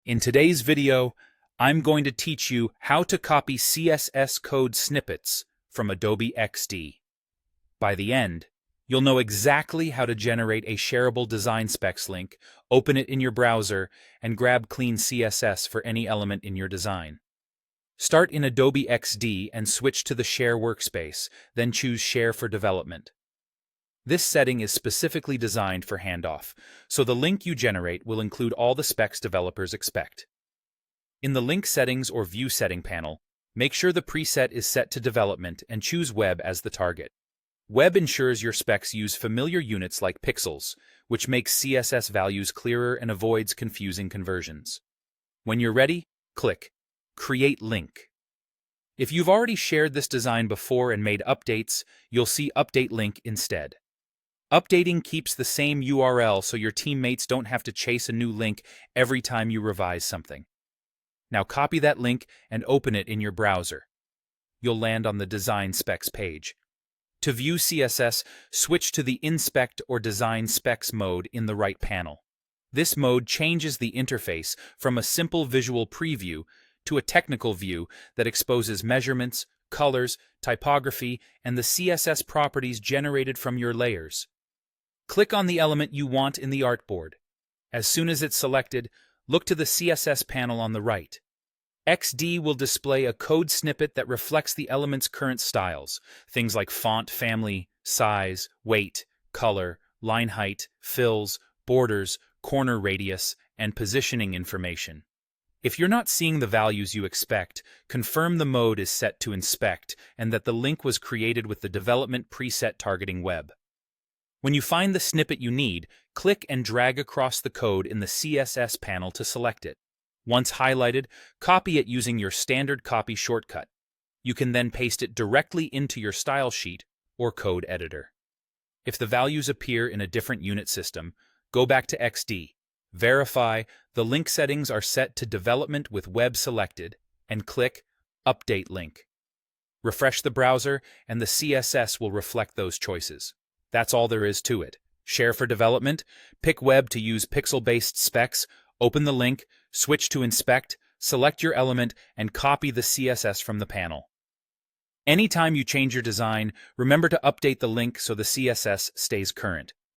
In today's video, I'm going to teach you how to copy CSS code snippets from Adobe XD. By the end, you'll know exactly how to generate a shareable design specs link, open it in your browser, and grab clean CSS for any element in your design. Start in Adobe XD and switch to the Share workspace, then choose Share for Development. This setting is specifically designed for handoff, so the link you generate will include all the specs developers expect. In the Link Settings or View Setting panel, make sure the preset is set to Development and choose Web as the target. Web ensures your specs use familiar units like pixels, which makes CSS values clearer and avoids confusing conversions. When you're ready, click Create Link. If you've already shared this design before and made updates, you'll see Update Link instead. Updating keeps the same URL so your teammates don't have to chase a new link every time you revise something. Now copy that link and open it in your browser. You'll land on the Design Specs page. To view CSS, switch to the Inspect or Design Specs mode in the right panel. This mode changes the interface from a simple visual preview to a technical view that exposes measurements, colors, typography, and the CSS properties generated from your layers. Click on the element you want in the artboard. As soon as it's selected, look to the CSS panel on the right. XD will display a code snippet that reflects the element's current styles, things like font family, size, weight, color, line height, fills, borders, corner radius, and positioning information. If you're not seeing the values you expect, confirm the mode is set to Inspect and that the link was created with the development preset targeting web. When you find the snippet you need, click and drag across the code in the CSS panel to select it. Once highlighted, copy it using your standard copy shortcut. You can then paste it directly into your style sheet or code editor. If the values appear in a different unit system, go back to XD. Verify the link settings are set to Development with Web selected, and click Update Link. Refresh the browser, and the CSS will reflect those choices. That's all there is to it. Share for development, pick Web to use pixel-based specs, open the link, switch to Inspect, select your element, and copy the CSS from the panel. Anytime you change your design, remember to update the link so the CSS stays current.